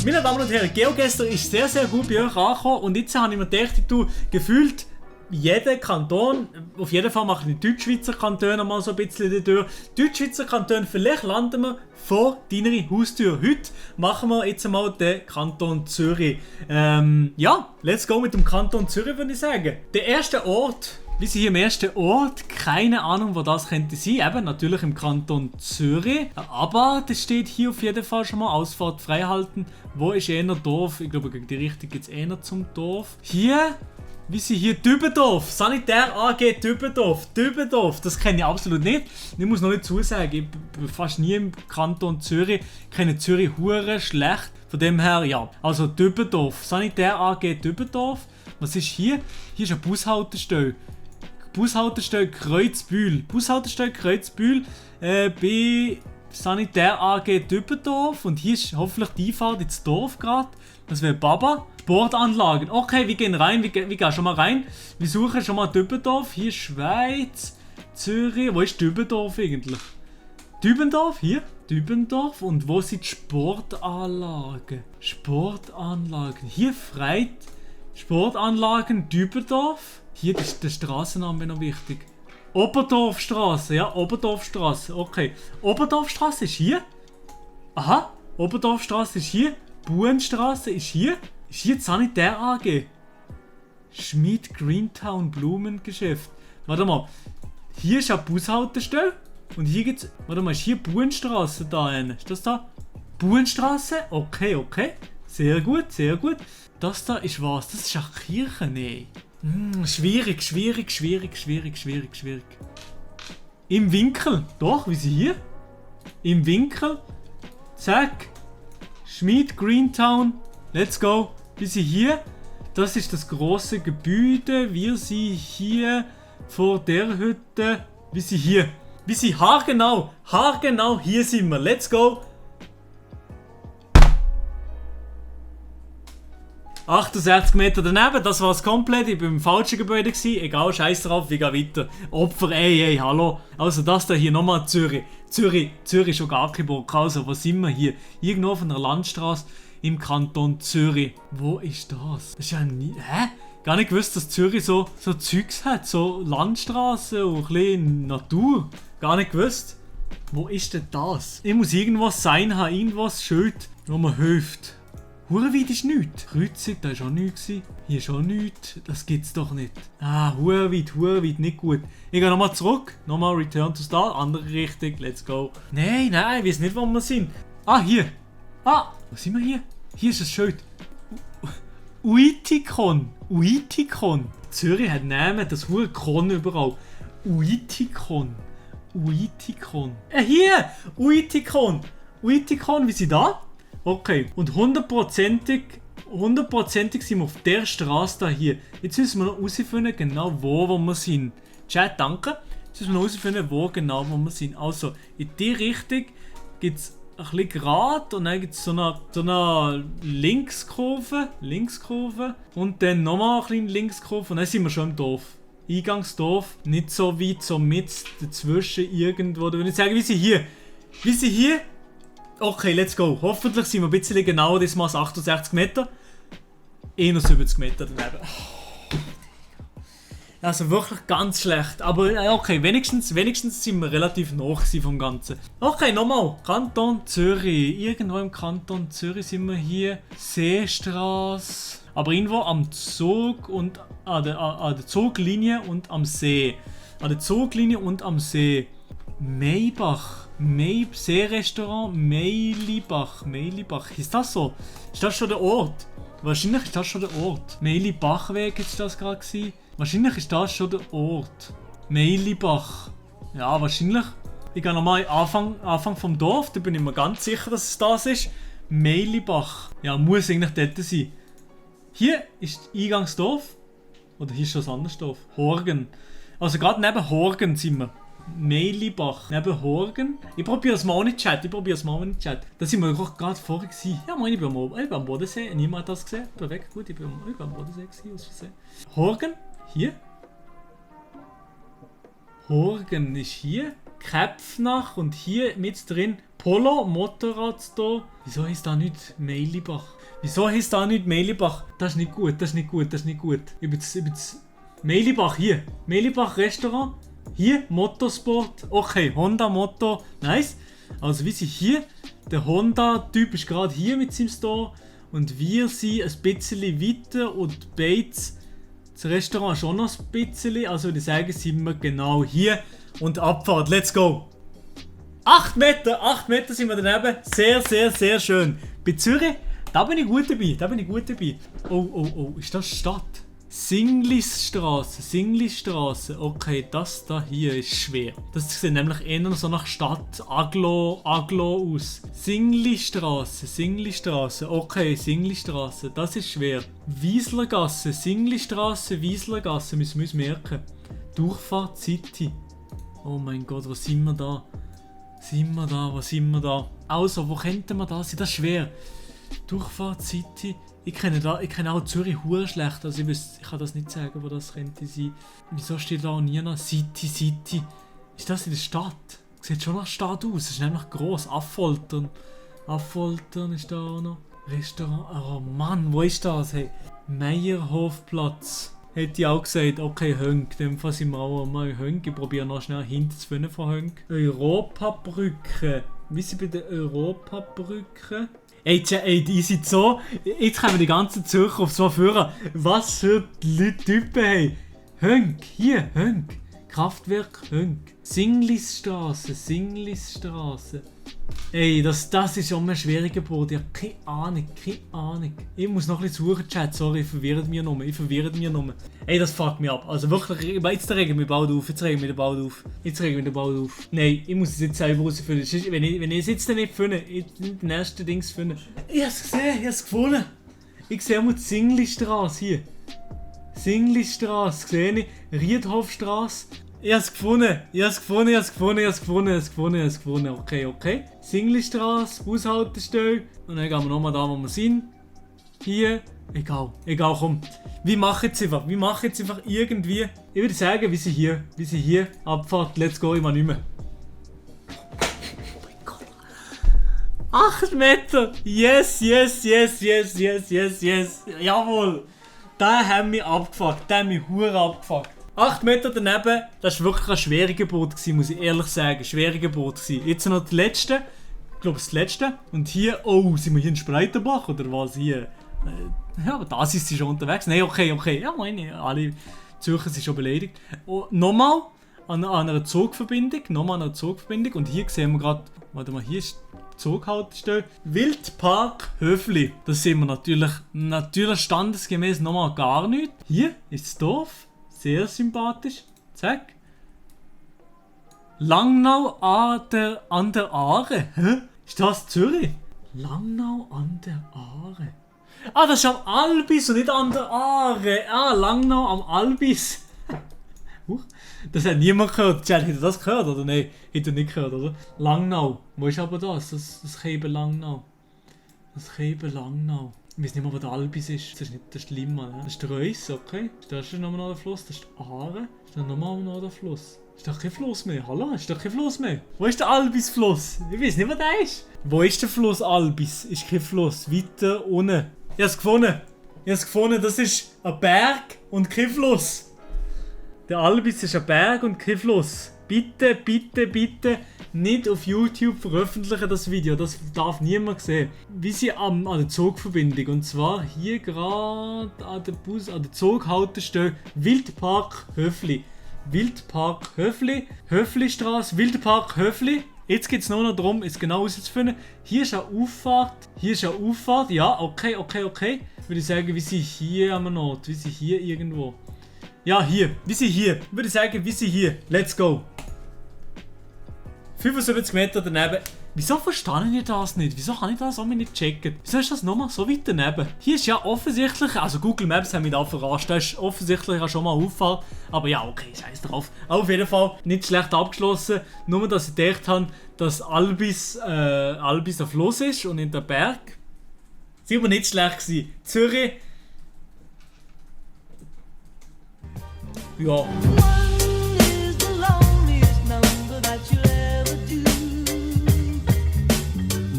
Meine Damen und Herren, GeoGuessr ist sehr, sehr gut bei euch angekommen und jetzt habe ich mir gedacht, du gefühlt jeder Kanton, auf jeden Fall machen die Deutschschweizer Kantone mal so ein bisschen die Tür. Deutschschweizer Kantone, vielleicht landen wir vor deiner Haustür. Heute machen wir jetzt mal den Kanton Zürich. Ja, let's go mit dem Kanton Zürich, würde ich sagen. Der erste Ort, wir sind hier im ersten Ort, keine Ahnung, wo das könnte sein. Eben, natürlich im Kanton Zürich. Aber das steht hier auf jeden Fall schon mal, Ausfahrt freihalten. Wo ist eher Dorf? Ich glaube, gegen die Richtung geht es eher zum Dorf. Hier... Wie sind hier Dübendorf? Sanitär AG Dübendorf. Dübendorf, das kenne ich absolut nicht. Ich muss noch nicht zusagen, ich bin fast nie im Kanton Zürich. Ich kenne Zürich hure schlecht. Von dem her, ja. Also Dübendorf. Sanitär AG Dübendorf. Was ist hier? Hier ist eine Bushaltestelle. Bushaltestelle Kreuzbühl. Bushaltestelle Kreuzbühl bei Sanitär AG Dübendorf. Und hier ist hoffentlich die Einfahrt ins Dorf gerade. Das wäre Baba. Sportanlagen. Okay, wir gehen rein. Wir gehen schon mal rein. Wir suchen schon mal Dübendorf. Hier Schweiz, Zürich. Wo ist Dübendorf eigentlich? Dübendorf? Hier? Dübendorf. Und wo sind die Sportanlagen? Sportanlagen. Hier Freit. Sportanlagen Dübendorf. Hier ist der Straßenname noch wichtig. Oberdorfstraße. Ja, Oberdorfstraße. Okay. Oberdorfstraße ist hier. Aha. Oberdorfstraße ist hier. Buenstraße ist hier. Ist hier die Sanitär AG? Schmied Greentown Blumengeschäft. Warte mal. Hier ist eine Bushaltestelle. Und hier gibt's. Warte mal, ist hier Buenstraße da eine? Ist das da? Buenstraße? Okay, okay. Sehr gut, sehr gut. Das da ist was? Das ist eine Kirche? Nee. Schwierig. Im Winkel. Doch, wie sie hier? Im Winkel. Zack. Schmied Greentown. Let's go. Wir sind hier. Das ist das große Gebäude. Wir sind hier vor der Hütte. Wir sind hier. Wir sind haargenau. Haargenau hier sind wir. Let's go. 68 Meter daneben, das war's komplett. Ich war im falschen Gebäude gewesen. Egal, scheiß drauf, wir gehen weiter. Opfer, ey, hallo. Also das da hier nochmal Zürich. Zürich ist schon gar kein Bock. Also, wo sind wir hier? Irgendwo auf einer Landstraße im Kanton Zürich. Wo ist das? Das ist ja nie... Hä? Gar nicht gewusst, dass Zürich so Zeugs hat. So Landstraßen und ein bisschen Natur. Gar nicht gewusst. Wo ist denn das? Ich muss irgendwas sein haben. Irgendwas Schild, wo man hilft. Hurenweit ist nichts. Kreuzung, da war auch nichts. Hier ist auch nichts. Das gibt's doch nicht. Ah, Hurenweit, nicht gut. Ich gehe nochmal zurück. Nochmal Return to Start. Andere Richtung. Let's go. Nein, ich weiß nicht, wo wir sind. Ah, hier. Ah, wo sind wir hier? Hier ist das Schild. Uitikon. Zürich hat Namen, das Hurenkon überall. Uitikon. Hier! Uitikon, wie sind da? Okay, und hundertprozentig sind wir auf der Straße da hier. Jetzt müssen wir noch herausfinden, genau wo wir sind. Chat, danke. Jetzt müssen wir noch herausfinden, wo wir sind. Also, in die Richtung gibt es ein bisschen gerade und dann gibt es so eine Linkskurve. Und dann nochmal eine kleine Linkskurve und dann sind wir schon im Dorf. Eingangsdorf, nicht so weit, so mit dazwischen irgendwo. Da würde ich sagen, wir sind hier. Okay, let's go. Hoffentlich sind wir ein bisschen genauer, das Mal 68 Meter. 71 Meter daneben. Also wirklich ganz schlecht. Aber okay, wenigstens sind wir relativ nah vom Ganzen. Okay, nochmal. Kanton Zürich. Irgendwo im Kanton Zürich sind wir hier. Seestraße. Aber irgendwo am Zug und an der Zuglinie und am See. Maybach. Seerestaurant Meilibach. Ist das so? Ist das schon der Ort? Wahrscheinlich ist das schon der Ort. Meilibachweg ist das gerade gewesen. Wahrscheinlich ist das schon der Ort. Meilibach. Ja, wahrscheinlich. Ich gehe nochmal Anfang vom Dorf. Da bin ich mir ganz sicher, dass es das ist. Meilibach. Ja, muss eigentlich dort sein. Hier ist Eingangsdorf. Oder hier ist schon ein anderes Dorf. Horgen. Also gerade neben Horgen sind wir. Meilibach. Neben Horgen. Ich probiere es mal ohne Chat. Da sind wir gerade vorher gewesen. Ja, ich bin am Bodensee. Niemand hat das gesehen. Perfekt, gut. Ich bin am Bodensee gewesen, aus Versehen. Horgen. Hier. Horgen ist hier. Käpfnach und hier mit drin Polo, Motorradstore. Wieso heisst da nicht Meilibach? Wieso heisst da nicht Meilibach? Das ist nicht gut, das ist nicht gut, das ist nicht gut. Meilibach, hier. Meilibach Restaurant. Hier, Motorsport. Okay, Honda Motor. Nice. Also wie sie hier. Der Honda-Typ ist gerade hier mit seinem Store. Und wir sind ein bisschen weiter und Bates, das Restaurant schon noch ein bisschen. Also würde ich sagen, sind wir genau hier. Und Abfahrt, let's go! 8 Meter sind wir daneben. Sehr, sehr, sehr schön. Bei Zürich, da bin ich gut dabei. Oh, ist das Stadt? Singlisstraße. Okay, das da hier ist schwer. Das sieht nämlich eher so nach Stadt Aglo aus. Singlisstraße. Okay, Singlisstraße. Das ist schwer. Wieslergasse, Singlisstraße, Wieslergasse. Müssen wir uns merken. Durchfahrt City. Oh mein Gott, was sind wir da? Was sind wir da? Also, wo könnte man da sein? Das ist schwer. Durchfahrt City. Ich kenne auch Zürich hure schlecht, also ich kann das nicht sagen, wo das könnte sein. Wieso steht da auch nie noch City? Ist das in der Stadt? Sieht schon nach Stadt aus, es ist nämlich gross. Affoltern ist da auch noch. Restaurant, oh Mann, wo ist das? Hey, Meierhofplatz. Hätte ich auch gesagt, okay, Hönk, in dem Fall sind wir auch mal Hönk. Ich probiere noch schnell hinten zu finden von Hönk. Europabrücke. Wie sind bei der Europabrücke? Ey, die sind so. Jetzt kommen die ganzen Zürcher auf so Führer. Was für Typen, hey. Hönk, hier, Hönk. Kraftwerk Hönk. Singlisstraße. Ey, das ist schon ein schwieriger Gebot. Ich habe keine Ahnung. Ich muss noch ein bisschen suchen, Chat. Sorry, ich verwirrt mich nur. Ey, das fuckt mich ab. Also wirklich, jetzt regen wir mich bald auf. Nein, ich muss es jetzt selber rausfinden. Wenn ich es jetzt nicht finde, den nächsten Dings finde. Ich habe es gesehen, ich habe es gefunden. Ich sehe mal die Singlisstraße hier. Singlisstraße, sehe ich. Riedhofstraße. Ich habe es gefunden. Okay. Singlisstraße, Bushaltestelle. Und dann gehen wir nochmal da, wo wir sind. Hier. Egal, komm. Wir machen jetzt einfach irgendwie. Ich würde sagen, wie sie hier. Abfahrt, let's go, ich mache nicht mehr. Oh mein Gott. 8 Meter. Yes. Jawohl. Da haben wir abgefuckt. 8 Meter daneben, das war wirklich ein schwerer Gebot, muss ich ehrlich sagen. Jetzt noch die letzte. Ich glaube, das letzte. Und hier, oh, sind wir hier in Spreitenbach oder was hier? Ja, aber da sind sie schon unterwegs. Nein, okay. Ja, meine, alle Zürcher sind schon beleidigt. Oh, nochmal an einer Zugverbindung. Und hier sehen wir gerade, warte mal, hier ist die Zughaltestelle. Wildpark Höfli. Das sehen wir natürlich standesgemäß nochmal gar nicht. Hier ist das Dorf. Sehr sympathisch. Zack. Langnau an der Aare. Hä? Ist das Zürich? Langnau an der Aare. Ah, das ist am Albis und nicht an der Aare. Ah, Langnau am Albis. Das hat niemand gehört. Chad, hat er das gehört oder nein? Hat er nicht gehört, oder? Langnau. Wo ist aber das? Das Keben Langnau. Ich weiß nicht mehr, wo der Albis ist. Das ist Limma, ne? Das ist der Reuss, okay. Das ist nochmal noch der Fluss. Das ist die Aare. Das ist nochmal noch der Fluss. Ist doch kein Fluss mehr. Hallo? Ist doch kein Fluss mehr. Wo ist der Albis-Fluss? Ich weiß nicht, wo der ist. Wo ist der Fluss Albis? Ist kein Fluss. Weiter unten. Ich habe es gefunden. Das ist ein Berg und kein Fluss. Der Albis ist ein Berg und kein Fluss. Bitte nicht auf YouTube veröffentlichen das Video. Das darf niemand sehen. Wir sind an der Zugverbindung. Und zwar hier gerade an der Zughaltestelle Wildpark Höfli. Höflistraße, Wildpark Höfli. Jetzt geht es nur noch darum, es genau herauszufinden. Hier ist eine Auffahrt. Ja, okay. Würde ich sagen, wir sind hier am Ort. Wir sind hier irgendwo. Ja, hier. Wir sind hier. Würde ich sagen, wir sind hier. Let's go. 75 Meter daneben. Wieso verstehe ich das nicht? Wieso kann ich das auch nicht checken? Wieso ist das nochmal so weit daneben? Hier ist ja offensichtlich, also Google Maps haben mich da verarscht, da ist offensichtlich auch schon mal Auffall. Aber ja, okay, scheiß drauf. Auf jeden Fall nicht schlecht abgeschlossen. Nur, dass ich gedacht habe, dass Albis ein Fluss ist und in der Berg. Sie aber nicht schlecht gewesen. Zürich. Ja.